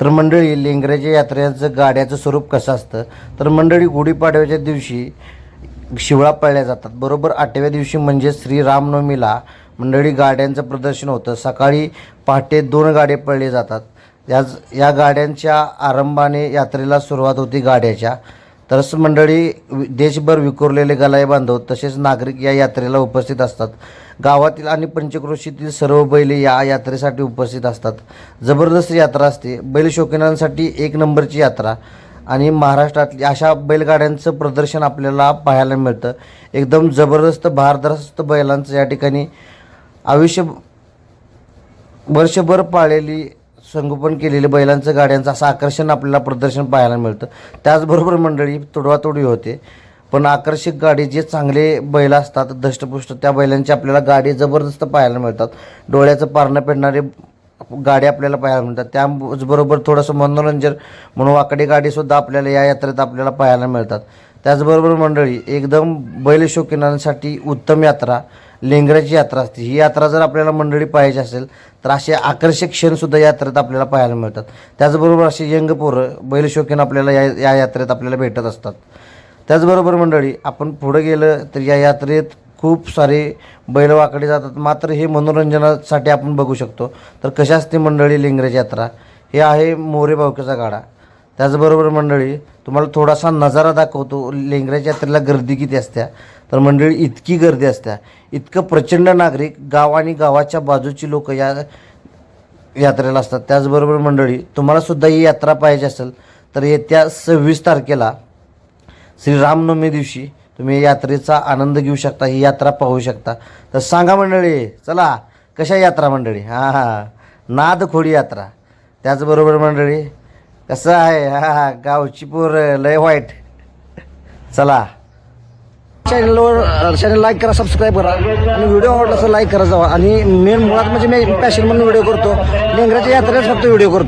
तर मंडळी, लेंगऱ्याच्या यात्रेचं गाड्याचं स्वरूप कसं असतं तर मंडळी, गुढीपाडव्याच्या दिवशी शिवळा पळल्या जातात. बरोबर 8व्या दिवशी म्हणजे श्रीरामनवमीला मंडळी गाड्यांचं प्रदर्शन होतं. सकाळी पहाटे 2 गाडे पळले जातात. या गाड्यांच्या आरंभाने यात्रेला सुरुवात होती गाड्याच्या. तरच मंडळी, देशभर विखुरलेले गलाई बांधव तसेच नागरिक या यात्रेला उपस्थित असतात. गावातील आणि पंचक्रोशीतील सर्व बैल या यात्रेसाठी उपस्थित असतात. जबरदस्त यात्रा असते. बैल शौकीनांसाठी 1 नंबरची यात्रा आणि महाराष्ट्रातली अशा बैलगाड्यांचं प्रदर्शन आपल्याला पाहायला मिळतं. एकदम जबरदस्त भारदस्त बैलांचं या ठिकाणी वर्षभर पाळलेली, संगोपन केलेली बैलांचं गाड्यांचं असं आकर्षण आपल्याला प्रदर्शन पाहायला मिळतं. त्याचबरोबर मंडळी, तोडवातोडी होते. पण आकर्षक गाडी, जे चांगले बैल असतात धष्टपुष्ट, त्या बैलांची आपल्याला गाडी जबरदस्त पाहायला मिळतात. डोळ्याचं पारणं पेडणारे गाडी आपल्याला पाहायला मिळतात. त्याचबरोबर थोडंसं मनोरंजन म्हणून वाकडी गाडीसुद्धा आपल्याला या यात्रेत आपल्याला पाहायला मिळतात. त्याचबरोबर मंडळी, एकदम बैल शौकीनांसाठी उत्तम यात्रा लेंगऱ्याची यात्रा असते. ही यात्रा जर आपल्याला मंडळी पाहायची असेल तर असे आकर्षक क्षणसुद्धा यात्रेत आपल्याला पाहायला मिळतात. त्याचबरोबर असे यंग पोरं बैल शौकीन आपल्याला या यात्रेत आपल्याला भेटत असतात. त्याचबरोबर मंडळी, आपण पुढं गेलं तर या यात्रेत खूप सारे बैल वाकडे जातात. मात्र हे मनोरंजनासाठी आपण बघू शकतो. तर कशी असते मंडळी लेंगऱ्याची यात्रा? हे आहे मोरे भावकीचा गाडा. त्याचबरोबर मंडळी, तुम्हाला थोडासा नजारा दाखवतो. लेंगऱ्याच्या यात्रेला गर्दी किती असत्या तर मंडळी, इतकी गर्दी असत्या, इतकं प्रचंड नागरिक, गाव आणि गावाच्या बाजूची लोक या यात्रेला असतात. त्याचबरोबर मंडळी, तुम्हालासुद्धा ही यात्रा पाहिजे असेल तर येत्या 26 तारखेला श्रीरामनवमी दिवशी तुम्ही यात्रेचा आनंद घेऊ शकता, ही यात्रा पाहू शकता. तर सांगा मंडळी, चला कशा यात्रा मंडळी? नादखोडी यात्रा. त्याचबरोबर मंडळी, कसं आहे गावची पोरं लय वाईट. चला, चॅनल लाईक करा, सबस्क्राईब करा आणि व्हिडिओ आवडला तर लाईक करा जावा. आणि मेन मुळात म्हणजे मी पॅशन म्हणून व्हिडिओ करतो, लेंगऱ्याच्या यात्रेत फक्त व्हिडिओ करतो.